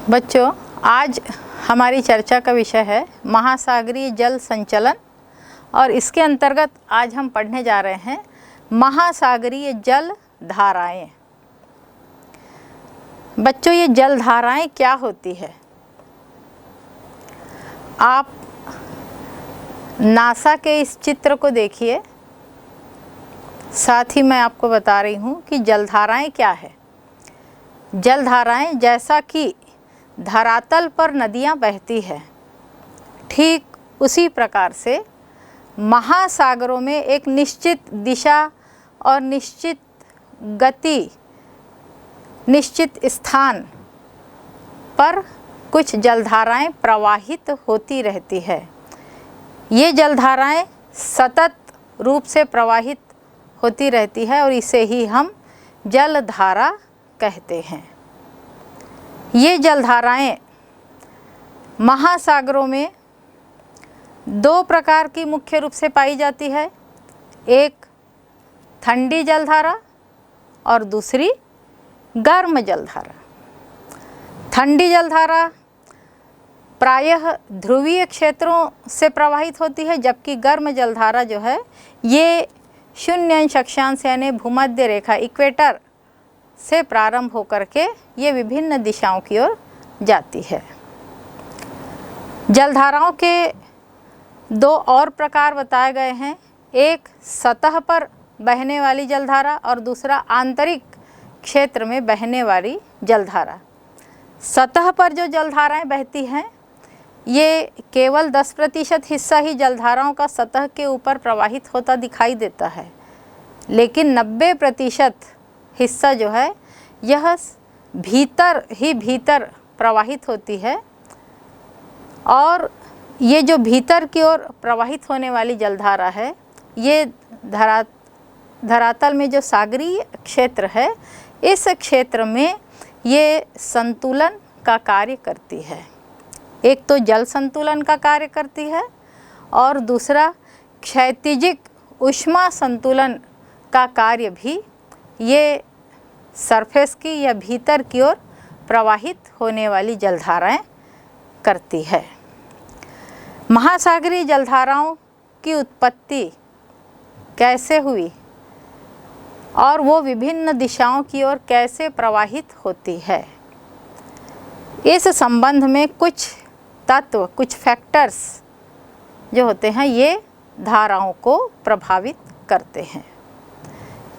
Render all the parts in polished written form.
बच्चों, आज हमारी चर्चा का विषय है महासागरीय जल संचलन और इसके अंतर्गत आज हम पढ़ने जा रहे हैं महासागरीय जल धाराएं। बच्चों, ये जल धाराएं क्या होती है? आप नासा के इस चित्र को देखिए, साथ ही मैं आपको बता रही हूँ कि जलधाराएं क्या है। जलधाराएं जैसा कि धरातल पर नदियाँ बहती है, ठीक उसी प्रकार से महासागरों में एक निश्चित दिशा और निश्चित गति, निश्चित स्थान पर कुछ जलधाराएं प्रवाहित होती रहती है। ये जलधाराएं सतत रूप से प्रवाहित होती रहती है और इसे ही हम जलधारा कहते हैं। ये जलधाराएं महासागरों में दो प्रकार की मुख्य रूप से पाई जाती है, एक ठंडी जलधारा और दूसरी गर्म जलधारा। ठंडी जलधारा प्रायः ध्रुवीय क्षेत्रों से प्रवाहित होती है, जबकि गर्म जलधारा जो है ये 0 अक्षांश यानी भूमध्य रेखा इक्वेटर से प्रारंभ होकर के ये विभिन्न दिशाओं की ओर जाती है। जलधाराओं के दो और प्रकार बताए गए हैं, एक सतह पर बहने वाली जलधारा और दूसरा आंतरिक क्षेत्र में बहने वाली जलधारा। सतह पर जो जलधाराएं बहती हैं ये केवल 10% हिस्सा ही जलधाराओं का सतह के ऊपर प्रवाहित होता दिखाई देता है, लेकिन 90% हिस्सा जो है यह भीतर ही भीतर प्रवाहित होती है। और ये जो भीतर की ओर प्रवाहित होने वाली जलधारा है ये धरातल में जो सागरीय क्षेत्र है इस क्षेत्र में ये संतुलन का कार्य करती है। एक तो जल संतुलन का कार्य करती है और दूसरा क्षैतिजिक ऊष्मा संतुलन का कार्य भी ये सरफेस की या भीतर की ओर प्रवाहित होने वाली जलधाराएं करती है। महासागरीय जलधाराओं की उत्पत्ति कैसे हुई और वो विभिन्न दिशाओं की ओर कैसे प्रवाहित होती है, इस संबंध में कुछ तत्व, कुछ फैक्टर्स जो होते हैं ये धाराओं को प्रभावित करते हैं।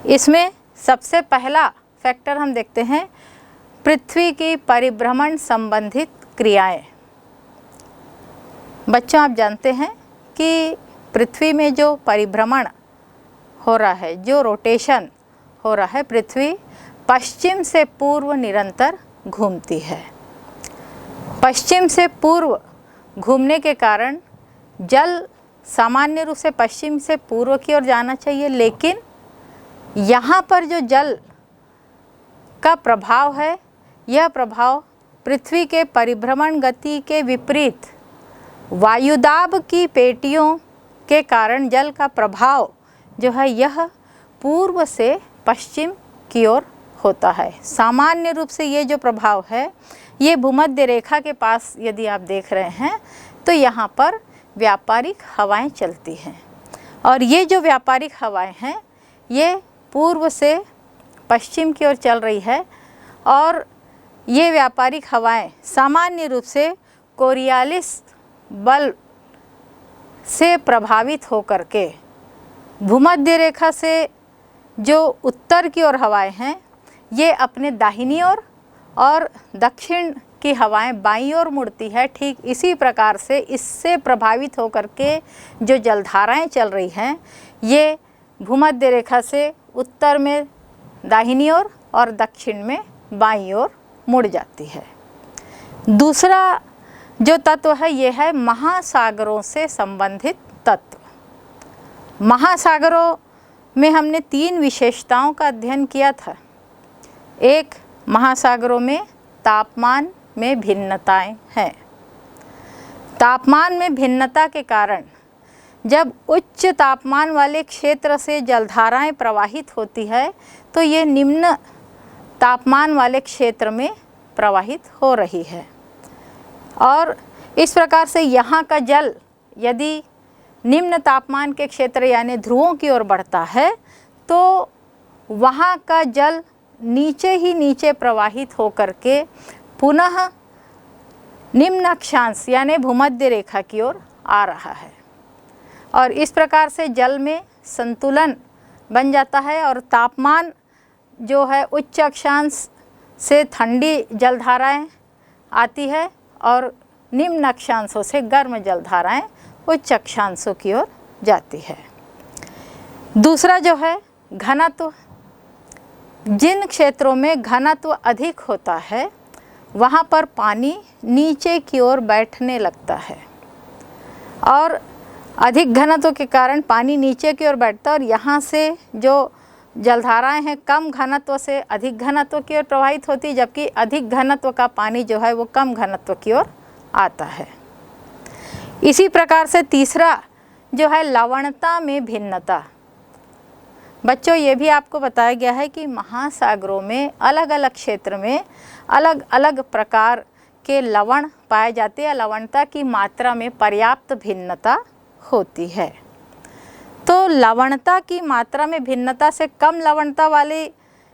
इसमें सबसे पहला फैक्टर हम देखते हैं पृथ्वी की परिभ्रमण संबंधित क्रियाएं। बच्चों, आप जानते हैं कि पृथ्वी में जो परिभ्रमण हो रहा है, जो रोटेशन हो रहा है, पृथ्वी पश्चिम से पूर्व निरंतर घूमती है। पश्चिम से पूर्व घूमने के कारण जल सामान्य रूप से पश्चिम से पूर्व की ओर जाना चाहिए, लेकिन यहाँ पर जो जल का प्रभाव है यह प्रभाव पृथ्वी के परिभ्रमण गति के विपरीत वायुदाब की पेटियों के कारण जल का प्रभाव जो है यह पूर्व से पश्चिम की ओर होता है। सामान्य रूप से ये जो प्रभाव है ये भूमध्य रेखा के पास यदि आप देख रहे हैं तो यहाँ पर व्यापारिक हवाएं चलती हैं और ये जो व्यापारिक हवाएं हैं ये पूर्व से पश्चिम की ओर चल रही है और ये व्यापारिक हवाएं सामान्य रूप से कोरियालिस बल से प्रभावित होकर के भूमध्य रेखा से जो उत्तर की ओर हवाएं हैं ये अपने दाहिनी ओर और दक्षिण की हवाएं बाईं ओर मुड़ती है। ठीक इसी प्रकार से इससे प्रभावित होकर के जो जलधाराएं चल रही हैं ये भूमध्य रेखा से उत्तर में दाहिनी ओर और दक्षिण में बाईं ओर मुड़ जाती है। दूसरा जो तत्व है ये है महासागरों से संबंधित तत्व। महासागरों में हमने 3 विशेषताओं का अध्ययन किया था। एक, महासागरों में तापमान में भिन्नताएं हैं। तापमान में भिन्नता के कारण जब उच्च तापमान वाले क्षेत्र से जलधाराएं प्रवाहित होती है तो ये निम्न तापमान वाले क्षेत्र में प्रवाहित हो रही है। और इस प्रकार से यहाँ का जल यदि निम्न तापमान के क्षेत्र यानी ध्रुवों की ओर बढ़ता है तो वहाँ का जल नीचे ही नीचे प्रवाहित होकर के पुनः निम्न अक्षांश यानी भूमध्य रेखा की ओर आ रहा है और इस प्रकार से जल में संतुलन बन जाता है और तापमान जो है उच्च अक्षांश से ठंडी जलधाराएं आती है और निम्न अक्षांशों से गर्म जलधाराएं उच्च अक्षांशों की ओर जाती है। दूसरा जो है घनत्व, जिन क्षेत्रों में घनत्व अधिक होता है वहाँ पर पानी नीचे की ओर बैठने लगता है और अधिक घनत्व के कारण पानी नीचे की ओर बैठता है और यहाँ से जो जलधाराएं हैं कम घनत्व से अधिक घनत्व की ओर प्रवाहित होती, जबकि अधिक घनत्व का पानी जो है वो कम घनत्व की ओर आता है। इसी प्रकार से तीसरा जो है लवणता में भिन्नता। बच्चों ये भी आपको बताया गया है कि महासागरों में अलग अलग क्षेत्र में अलग अलग प्रकार के लवण पाए जाते हैं, लवणता की मात्रा में पर्याप्त भिन्नता होती है। तो लवणता की मात्रा में भिन्नता से कम लवणता वाली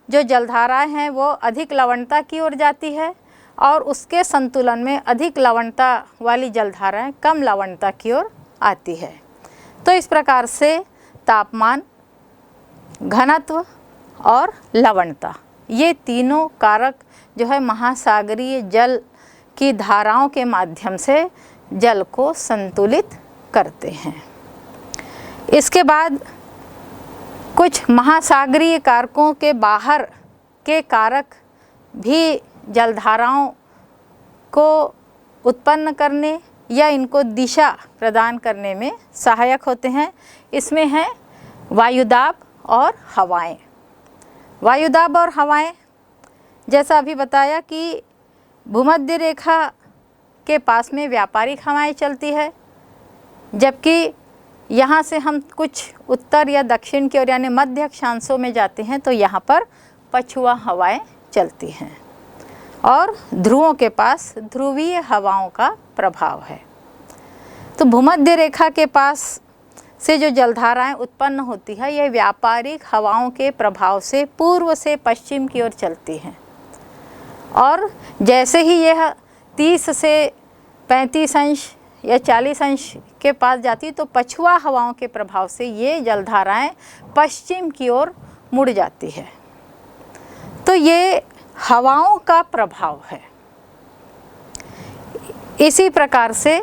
जो जलधाराएं हैं वो अधिक लवणता की ओर जाती है और उसके संतुलन में अधिक लवणता वाली जलधाराएं कम लवणता की ओर आती है। तो इस प्रकार से तापमान, घनत्व और लवणता ये तीनों कारक जो है महासागरीय जल की धाराओं के माध्यम से जल को संतुलित करते हैं। इसके बाद कुछ महासागरीय कारकों के बाहर के कारक भी जलधाराओं को उत्पन्न करने या इनको दिशा प्रदान करने में सहायक होते हैं। इसमें हैं वायुदाब और हवाएं। वायुदाब और हवाएं जैसा अभी बताया कि भूमध्य रेखा के पास में व्यापारिक हवाएं चलती है, जबकि यहाँ से हम कुछ उत्तर या दक्षिण की ओर यानी मध्य अक्षांशों में जाते हैं तो यहाँ पर पछुआ हवाएं चलती हैं और ध्रुवों के पास ध्रुवीय हवाओं का प्रभाव है। तो भूमध्य रेखा के पास से जो जलधाराएं उत्पन्न होती है यह व्यापारिक हवाओं के प्रभाव से पूर्व से पश्चिम की ओर चलती हैं और जैसे ही यह 30 से 35 अंश या 40 अंश के पास जाती तो पछुआ हवाओं के प्रभाव से ये जलधाराएं पश्चिम की ओर मुड़ जाती है। तो ये हवाओं का प्रभाव है। इसी प्रकार से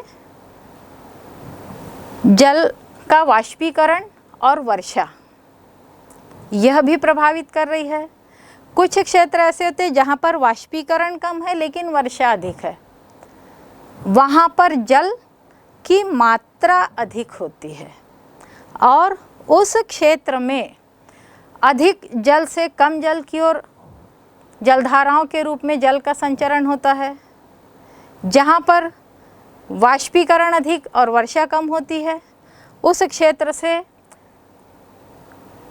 जल का वाष्पीकरण और वर्षा यह भी प्रभावित कर रही है। कुछ क्षेत्र ऐसे होते हैं जहाँ पर वाष्पीकरण कम है लेकिन वर्षा अधिक है, वहाँ पर जल की मात्रा अधिक होती है और उस क्षेत्र में अधिक जल से कम जल की ओर जलधाराओं के रूप में जल का संचरण होता है। जहाँ पर वाष्पीकरण अधिक और वर्षा कम होती है उस क्षेत्र से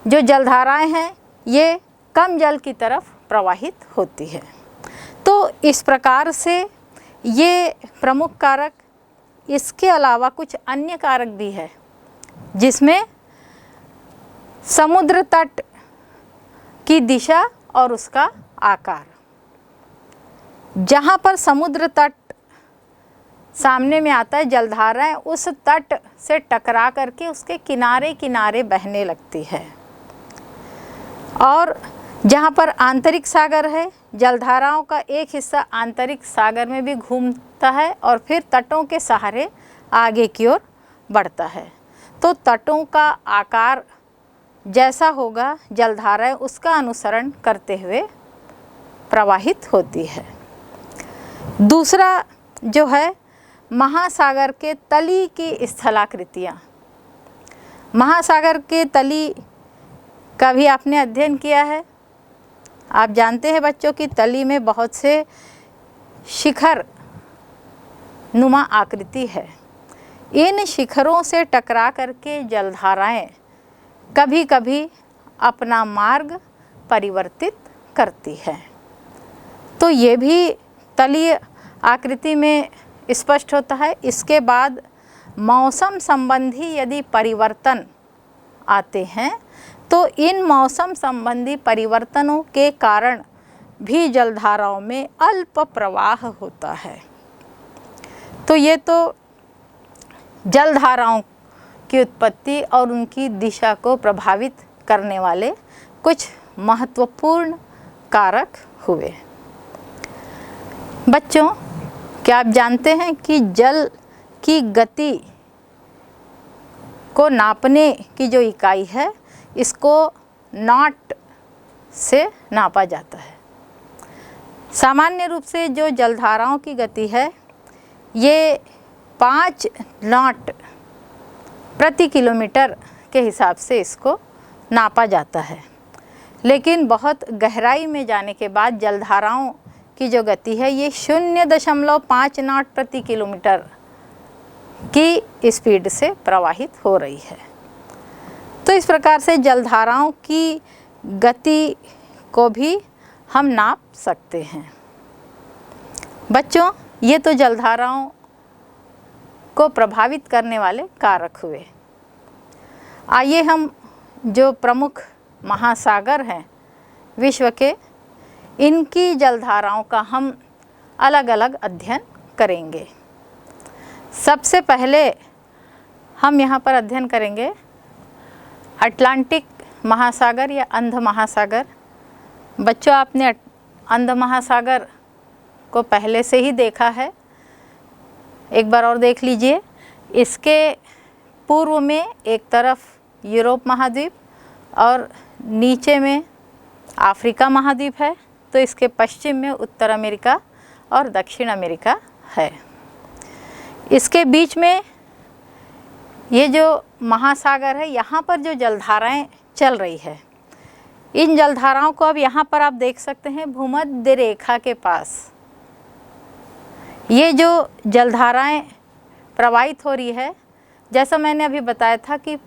जो जलधाराएं हैं ये कम जल की तरफ प्रवाहित होती है। तो इस प्रकार से ये प्रमुख कारक, इसके अलावा कुछ अन्य कारक भी है जिसमें समुद्र तट की दिशा और उसका आकार। जहाँ पर समुद्र तट सामने में आता है जलधाराएं उस तट से टकरा करके उसके किनारे किनारे बहने लगती है और जहाँ पर आंतरिक सागर है जलधाराओं का एक हिस्सा आंतरिक सागर में भी घूमता है और फिर तटों के सहारे आगे की ओर बढ़ता है। तो तटों का आकार जैसा होगा जलधाराएं उसका अनुसरण करते हुए प्रवाहित होती है। दूसरा जो है महासागर के तली की स्थलाकृतियाँ। महासागर के तली का भी आपने अध्ययन किया है। आप जानते हैं बच्चों की तली में बहुत से शिखर नुमा आकृति है। इन शिखरों से टकरा करके जलधाराएं कभी कभी अपना मार्ग परिवर्तित करती है। तो ये भी तलीय आकृति में स्पष्ट होता है। इसके बाद मौसम संबंधी यदि परिवर्तन आते हैं तो इन मौसम संबंधी परिवर्तनों के कारण भी जलधाराओं में अल्प प्रवाह होता है। तो ये तो जलधाराओं की उत्पत्ति और उनकी दिशा को प्रभावित करने वाले कुछ महत्वपूर्ण कारक हुए। बच्चों, क्या आप जानते हैं कि जल की गति को नापने की जो इकाई है इसको नॉट से नापा जाता है। सामान्य रूप से जो जलधाराओं की गति है ये 5 नॉट प्रति किलोमीटर के हिसाब से इसको नापा जाता है। लेकिन बहुत गहराई में जाने के बाद जलधाराओं की जो गति है ये 0.5 नॉट प्रति किलोमीटर की स्पीड से प्रवाहित हो रही है। तो इस प्रकार से जलधाराओं की गति को भी हम नाप सकते हैं। बच्चों, ये तो जलधाराओं को प्रभावित करने वाले कारक हुए। आइए हम जो प्रमुख महासागर हैं विश्व के, इनकी जलधाराओं का हम अलग अलग अध्ययन करेंगे। सबसे पहले हम यहाँ पर अध्ययन करेंगे अटलांटिक महासागर या अंध महासागर। बच्चों, आपने अंध महासागर को पहले से ही देखा है, एक बार और देख लीजिए। इसके पूर्व में एक तरफ यूरोप महाद्वीप और नीचे में अफ्रीका महाद्वीप है, तो इसके पश्चिम में उत्तर अमेरिका और दक्षिण अमेरिका है। इसके बीच में ये जो महासागर है, यहाँ पर जो जलधाराएं चल रही है, इन जलधाराओं को अब यहाँ पर आप देख सकते हैं भूमध्य रेखा के पास ये जो जलधाराएं प्रवाहित हो रही है, जैसा मैंने अभी बताया था कि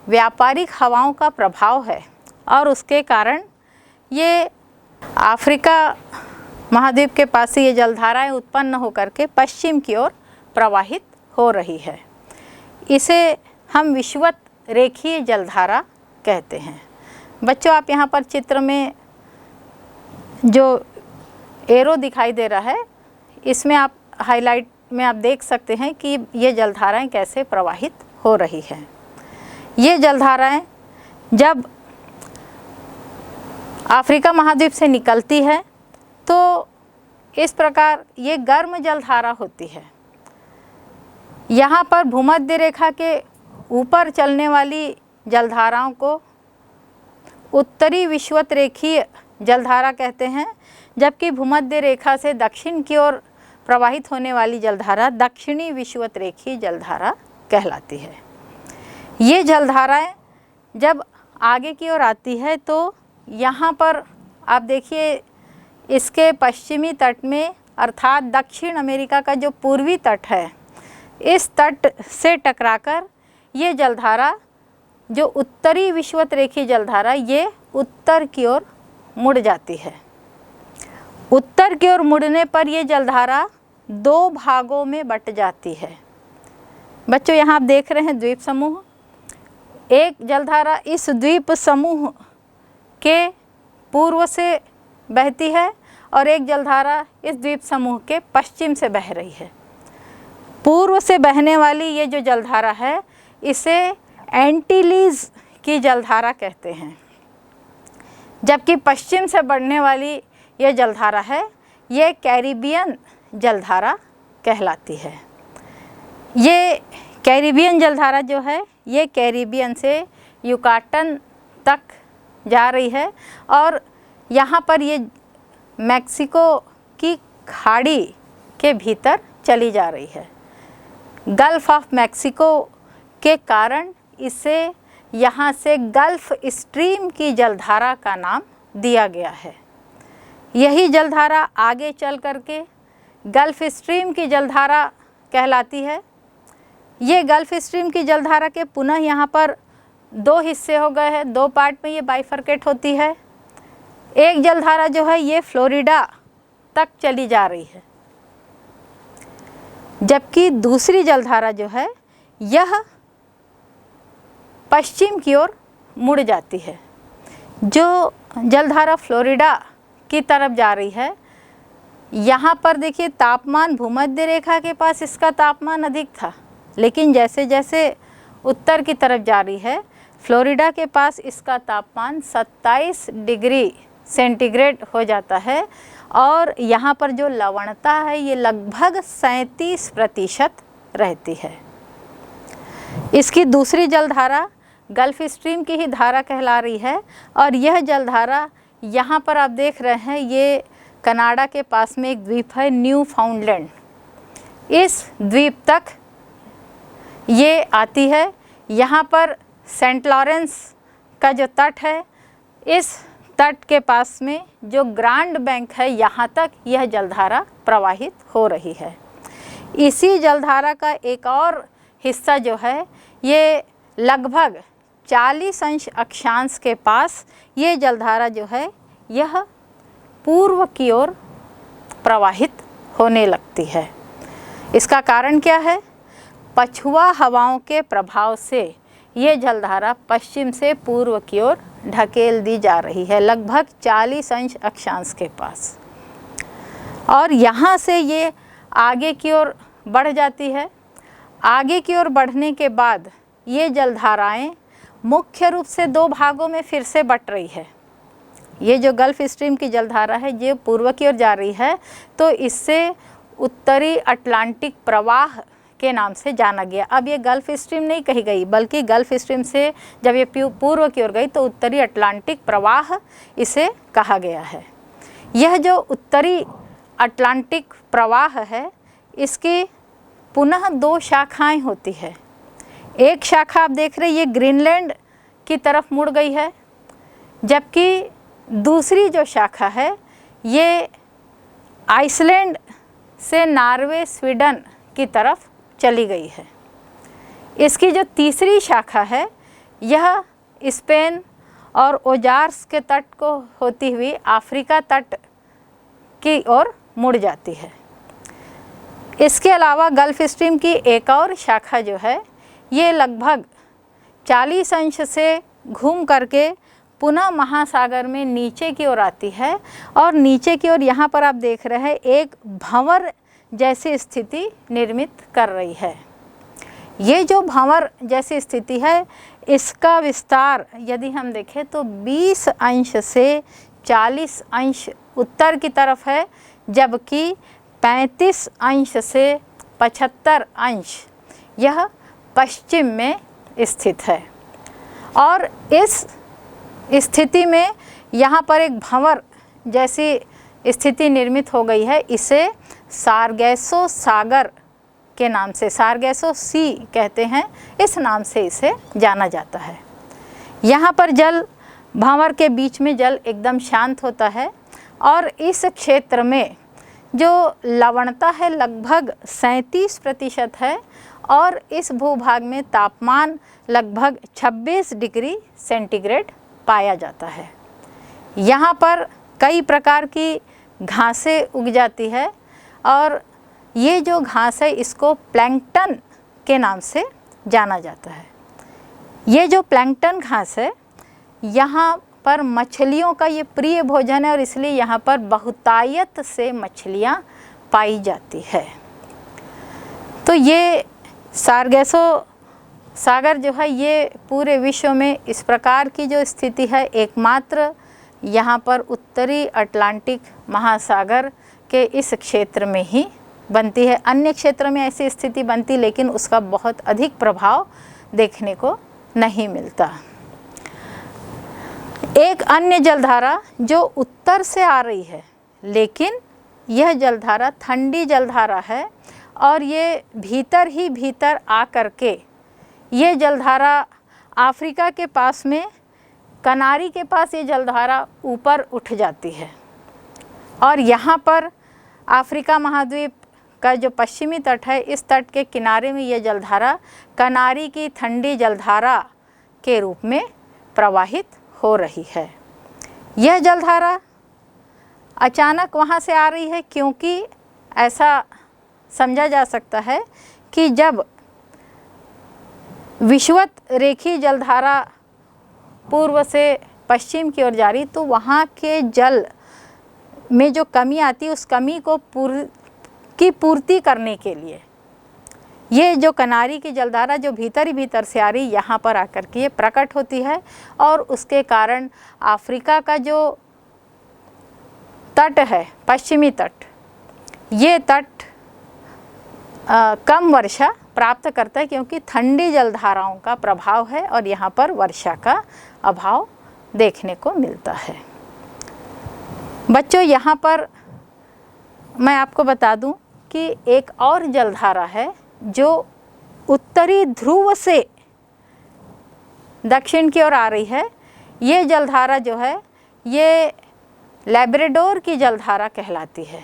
व्यापारिक हवाओं का प्रभाव है और उसके कारण ये अफ्रीका महाद्वीप के पास से ये जलधाराएं उत्पन्न होकर के पश्चिम की ओर प्रवाहित हो रही है। इसे हम विषुवत रेखीय जलधारा कहते हैं। बच्चों, आप यहाँ पर चित्र में जो एरो दिखाई दे रहा है, इसमें आप हाईलाइट में आप देख सकते हैं कि ये जलधाराएं कैसे प्रवाहित हो रही हैं। ये जलधाराएं जब अफ्रीका महाद्वीप से निकलती है तो इस प्रकार ये गर्म जलधारा होती है। यहाँ पर भूमध्य रेखा के ऊपर चलने वाली जलधाराओं को उत्तरी विषुवत रेखीय जलधारा कहते हैं, जबकि भूमध्य रेखा से दक्षिण की ओर प्रवाहित होने वाली जलधारा दक्षिणी विषुवत रेखीय जलधारा कहलाती है। ये जलधाराएं जब आगे की ओर आती है तो यहाँ पर आप देखिए इसके पश्चिमी तट में अर्थात दक्षिण अमेरिका का जो पूर्वी तट है, इस तट से टकराकर ये जलधारा जो उत्तरी विषुवत रेखीय जलधारा ये उत्तर की ओर मुड़ जाती है। उत्तर की ओर मुड़ने पर ये जलधारा 2 भागों में बट जाती है। बच्चों, यहाँ आप देख रहे हैं द्वीप समूह। एक जलधारा इस द्वीप समूह के पूर्व से बहती है और एक जलधारा इस द्वीप समूह के पश्चिम से बह रही है। पूर्व से बहने वाली ये जो जलधारा है इसे एंटीलीज की जलधारा कहते हैं, जबकि पश्चिम से बढ़ने वाली ये जलधारा है ये कैरिबियन जलधारा कहलाती है। ये कैरिबियन जलधारा जो है ये कैरिबियन से युकाटन तक जा रही है और यहाँ पर ये मैक्सिको की खाड़ी के भीतर चली जा रही है। गल्फ ऑफ मैक्सिको के कारण इसे यहाँ से गल्फ स्ट्रीम की जलधारा का नाम दिया गया है। यही जलधारा आगे चल करके गल्फ स्ट्रीम की जलधारा कहलाती है। ये गल्फ स्ट्रीम की जलधारा के पुनः यहाँ पर 2 हिस्से हो गए हैं, 2 पार्ट में ये बाइफरकेट होती है। एक जलधारा जो है ये फ्लोरिडा तक चली जा रही है। जबकि दूसरी जलधारा जो है यह पश्चिम की ओर मुड़ जाती है। जो जलधारा फ्लोरिडा की तरफ जा रही है, यहाँ पर देखिए तापमान भूमध्य रेखा के पास इसका तापमान अधिक था, लेकिन जैसे जैसे उत्तर की तरफ जा रही है फ्लोरिडा के पास इसका तापमान 27 डिग्री सेंटीग्रेड हो जाता है और यहाँ पर जो लवणता है ये लगभग 37% रहती है। इसकी दूसरी जलधारा गल्फ स्ट्रीम की ही धारा कहला रही है और यह जलधारा यहाँ पर आप देख रहे हैं, ये कनाडा के पास में एक द्वीप है न्यू फाउंडलैंड, इस द्वीप तक ये आती है। यहाँ पर सेंट लॉरेंस का जो तट है, इस तट के पास में जो ग्रांड बैंक है यहाँ तक यह जलधारा प्रवाहित हो रही है। इसी जलधारा का एक और हिस्सा जो है ये लगभग 40 अंश अक्षांश के पास ये जलधारा जो है यह पूर्व की ओर प्रवाहित होने लगती है। इसका कारण क्या है? पछुआ हवाओं के प्रभाव से ये जलधारा पश्चिम से पूर्व की ओर ढकेल दी जा रही है लगभग 40 अंश अक्षांश के पास, और यहाँ से ये आगे की ओर बढ़ जाती है। आगे की ओर बढ़ने के बाद ये जलधाराएं मुख्य रूप से दो भागों में फिर से बट रही है। ये जो गल्फ स्ट्रीम की जलधारा है ये पूर्व की ओर जा रही है, तो इससे उत्तरी अटलांटिक प्रवाह के नाम से जाना गया। अब ये गल्फ स्ट्रीम नहीं कही गई, बल्कि गल्फ स्ट्रीम से जब ये पूर्व की ओर गई तो उत्तरी अटलांटिक प्रवाह इसे कहा गया है। यह जो उत्तरी अटलांटिक प्रवाह है इसकी पुनः दो शाखाएं होती है। एक शाखा आप देख रहे हैं ये ग्रीनलैंड की तरफ मुड़ गई है, जबकि दूसरी जो शाखा है ये आइसलैंड से नॉर्वे स्वीडन की तरफ चली गई है। इसकी जो तीसरी शाखा है यह स्पेन और ओजार्स के तट को होती हुई अफ्रीका तट की ओर मुड़ जाती है। इसके अलावा गल्फ स्ट्रीम की एक और शाखा जो है ये लगभग 40 अंश से घूम करके पुनः महासागर में नीचे की ओर आती है और नीचे की ओर यहाँ पर आप देख रहे हैं एक भंवर जैसी स्थिति निर्मित कर रही है। ये जो भंवर जैसी स्थिति है इसका विस्तार यदि हम देखें तो 20 अंश से 40 अंश उत्तर की तरफ है, जबकि 35 अंश से 75 अंश यह पश्चिम में स्थित है। और इस स्थिति में यहाँ पर एक भंवर जैसी स्थिति निर्मित हो गई है। इसे सारगैसो सागर के नाम से, सारगैसो सी कहते हैं, इस नाम से इसे जाना जाता है। यहाँ पर जल भंवर के बीच में जल एकदम शांत होता है और इस क्षेत्र में जो लवणता है लगभग 37% है और इस भूभाग में तापमान लगभग 26 डिग्री सेंटीग्रेड पाया जाता है। यहाँ पर कई प्रकार की घासें उग जाती है और ये जो घास है इसको प्लैंकटन के नाम से जाना जाता है। ये जो प्लैंकटन घास है यहाँ पर मछलियों का ये प्रिय भोजन है और इसलिए यहाँ पर बहुतायत से मछलियाँ पाई जाती है। तो ये सारगैसो सागर जो है ये पूरे विश्व में इस प्रकार की जो स्थिति है एकमात्र यहाँ पर उत्तरी अटलांटिक महासागर के इस क्षेत्र में ही बनती है। अन्य क्षेत्र में ऐसी स्थिति बनती लेकिन उसका बहुत अधिक प्रभाव देखने को नहीं मिलता। एक अन्य जलधारा जो उत्तर से आ रही है, लेकिन यह जलधारा ठंडी जलधारा है और ये भीतर ही भीतर आ करके ये जलधारा अफ्रीका के पास में कनारी के पास ये जलधारा ऊपर उठ जाती है और यहाँ पर अफ्रीका महाद्वीप का जो पश्चिमी तट है इस तट के किनारे में ये जलधारा कनारी की ठंडी जलधारा के रूप में प्रवाहित हो रही है। यह जलधारा अचानक वहाँ से आ रही है क्योंकि ऐसा समझा जा सकता है कि जब विषुवत रेखीय जलधारा पूर्व से पश्चिम की ओर जा रही तो वहाँ के जल में जो कमी आती है उस कमी को पूर्ति करने के लिए ये जो किनारी की जलधारा जो भीतर ही भीतर से आ रही यहाँ पर आकर के ये प्रकट होती है और उसके कारण अफ्रीका का जो तट है, पश्चिमी तट, ये तट कम वर्षा प्राप्त करता है क्योंकि ठंडी जलधाराओं का प्रभाव है और यहाँ पर वर्षा का अभाव देखने को मिलता है। बच्चों, यहाँ पर मैं आपको बता दूं कि एक और जलधारा है जो उत्तरी ध्रुव से दक्षिण की ओर आ रही है। ये जलधारा जो है ये लैब्राडोर की जलधारा कहलाती है,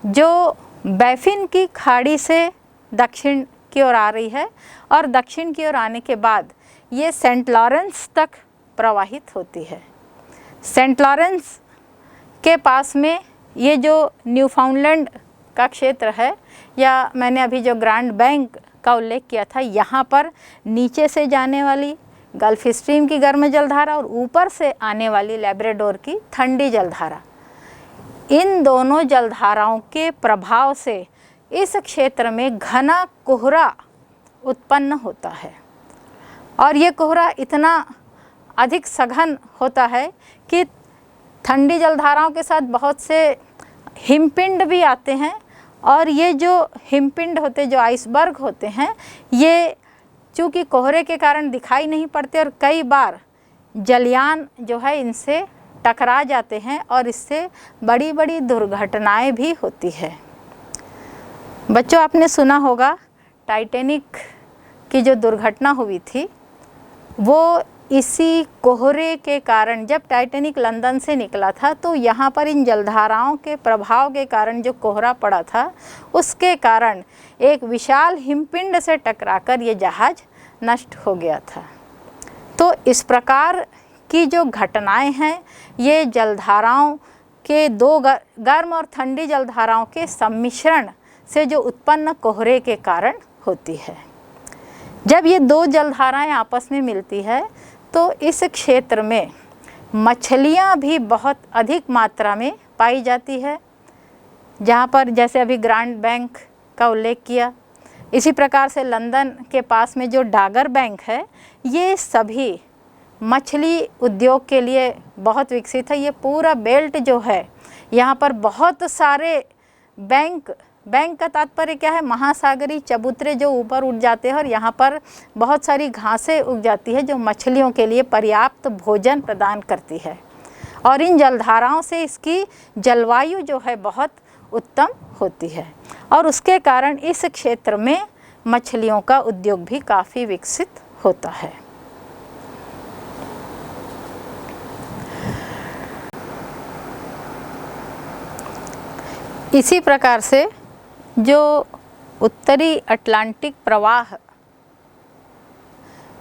जो बैफिन की खाड़ी से दक्षिण की ओर आ रही है और दक्षिण की ओर आने के बाद ये सेंट लॉरेंस तक प्रवाहित होती है। सेंट लॉरेंस के पास में ये जो न्यूफाउंडलैंड का क्षेत्र है या मैंने अभी जो ग्रैंड बैंक का उल्लेख किया था, यहाँ पर नीचे से जाने वाली गल्फ स्ट्रीम की गर्म जलधारा और ऊपर से आने वाली लैब्राडोर की ठंडी जलधारा, इन दोनों जलधाराओं के प्रभाव से इस क्षेत्र में घना कोहरा उत्पन्न होता है और ये कोहरा इतना अधिक सघन होता है कि ठंडी जलधाराओं के साथ बहुत से हिमपिंड भी आते हैं और ये जो हिमपिंड होते, जो आइसबर्ग होते हैं, ये चूँकि कोहरे के कारण दिखाई नहीं पड़ते और कई बार जलयान जो है इनसे टकरा जाते हैं और इससे बड़ी बड़ी दुर्घटनाएं भी होती है। बच्चों, आपने सुना होगा टाइटैनिक की जो दुर्घटना हुई थी वो इसी कोहरे के कारण, जब टाइटैनिक लंदन से निकला था तो यहाँ पर इन जलधाराओं के प्रभाव के कारण जो कोहरा पड़ा था उसके कारण एक विशाल हिमपिंड से टकराकर ये जहाज़ नष्ट हो गया था। तो इस प्रकार की जो घटनाएं हैं ये जलधाराओं के दो गर्म और ठंडी जलधाराओं के सम्मिश्रण से जो उत्पन्न कोहरे के कारण होती है। जब ये दो जलधाराएं आपस में मिलती है तो इस क्षेत्र में मछलियां भी बहुत अधिक मात्रा में पाई जाती है, जहाँ पर जैसे अभी ग्रैंड बैंक का उल्लेख किया, इसी प्रकार से लंदन के पास में जो डागर बैंक है, ये सभी मछली उद्योग के लिए बहुत विकसित है। ये पूरा बेल्ट जो है यहाँ पर बहुत सारे बैंक का तात्पर्य क्या है, महासागरीय चबूतरे जो ऊपर उठ जाते हैं और यहाँ पर बहुत सारी घासें उग जाती है जो मछलियों के लिए पर्याप्त भोजन प्रदान करती है और इन जलधाराओं से इसकी जलवायु जो है बहुत उत्तम होती है और उसके कारण इस क्षेत्र में मछलियों का उद्योग भी काफ़ी विकसित होता है। इसी प्रकार से जो उत्तरी अटलांटिक प्रवाह,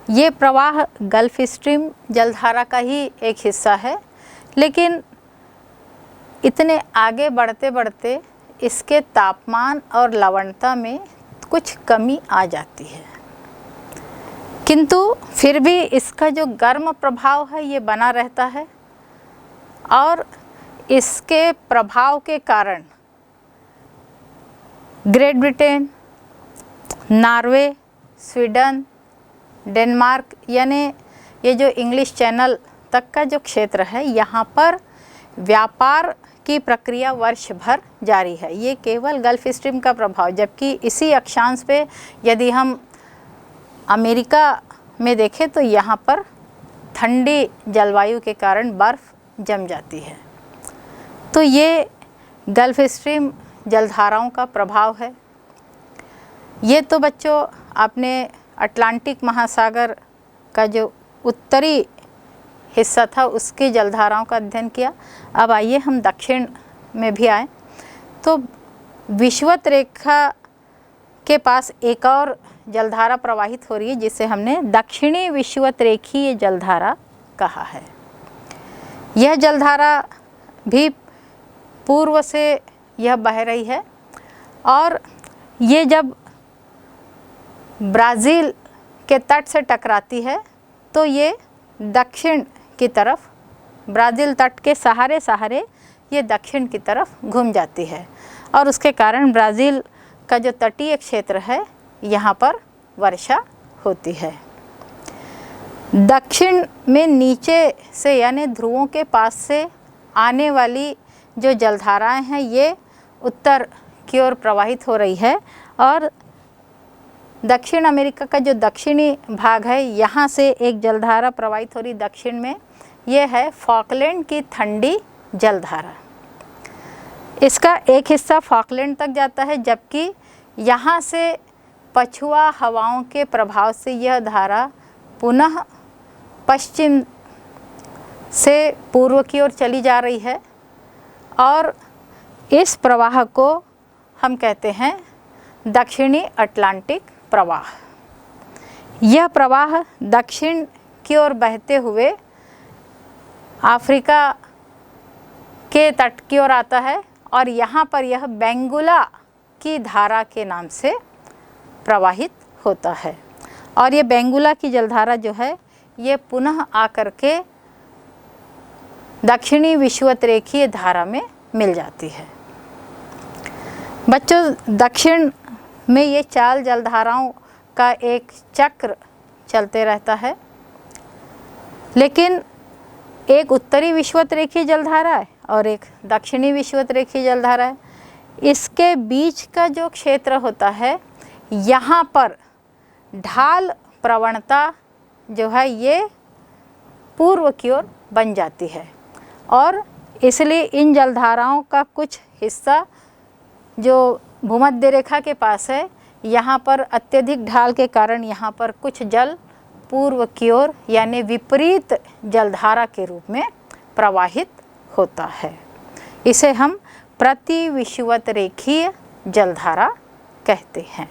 ये प्रवाह गल्फ स्ट्रीम जलधारा का ही एक हिस्सा है, लेकिन इतने आगे बढ़ते बढ़ते इसके तापमान और लवणता में कुछ कमी आ जाती है, किंतु फिर भी इसका जो गर्म प्रभाव है ये बना रहता है और इसके प्रभाव के कारण great Britain, Norway, Sweden, Denmark यानी ये जो इंग्लिश चैनल तक का जो क्षेत्र है, यहाँ पर व्यापार की प्रक्रिया वर्ष भर जारी है। ये केवल गल्फ स्ट्रीम का प्रभाव, जबकि इसी अक्षांश पे यदि हम अमेरिका में देखें तो यहाँ पर ठंडी जलवायु के कारण बर्फ़ जम जाती है। तो ये गल्फ स्ट्रीम जलधाराओं का प्रभाव है। ये तो बच्चों आपने अटलांटिक महासागर का जो उत्तरी हिस्सा था उसकी जलधाराओं का अध्ययन किया। अब आइए हम दक्षिण में भी आए तो विषुवत रेखा के पास एक और जलधारा प्रवाहित हो रही है जिसे हमने दक्षिणी विषुवत रेखीय जलधारा कहा है। यह जलधारा भी पूर्व से यह बह रही है और ये जब ब्राज़ील के तट से टकराती है तो ये दक्षिण की तरफ, ब्राज़ील तट के सहारे सहारे ये दक्षिण की तरफ घूम जाती है और उसके कारण ब्राज़ील का जो तटीय क्षेत्र है यहाँ पर वर्षा होती है। दक्षिण में नीचे से यानी ध्रुवों के पास से आने वाली जो जलधाराएं हैं ये उत्तर की ओर प्रवाहित हो रही है और दक्षिण अमेरिका का जो दक्षिणी भाग है यहाँ से एक जलधारा प्रवाहित हो रही दक्षिण में, ये है फॉकलैंड की ठंडी जलधारा। इसका एक हिस्सा फॉकलैंड तक जाता है जबकि यहाँ से पछुआ हवाओं के प्रभाव से यह धारा पुनः पश्चिम से पूर्व की ओर चली जा रही है और इस प्रवाह को हम कहते हैं दक्षिणी अटलांटिक प्रवाह। यह प्रवाह दक्षिण की ओर बहते हुए अफ्रीका के तट की ओर आता है और यहाँ पर यह बेंगुला की धारा के नाम से प्रवाहित होता है और ये बेंगुला की जलधारा जो है ये पुनः आकर के दक्षिणी विषुवतरेखीय धारा में मिल जाती है। बच्चों, दक्षिण में ये चाल जलधाराओं का एक चक्र चलते रहता है, लेकिन एक उत्तरी विषुवतरेखीय जलधारा है और एक दक्षिणी विषुवतरेखीय जलधारा है। इसके बीच का जो क्षेत्र होता है यहाँ पर ढाल प्रवणता जो है ये पूर्व की ओर बन जाती है और इसलिए इन जलधाराओं का कुछ हिस्सा जो भूमध्य रेखा के पास है यहाँ पर अत्यधिक ढाल के कारण यहाँ पर कुछ जल पूर्व की ओर यानी विपरीत जलधारा के रूप में प्रवाहित होता है। इसे हम प्रतिविषुवतरेखीय जलधारा कहते हैं।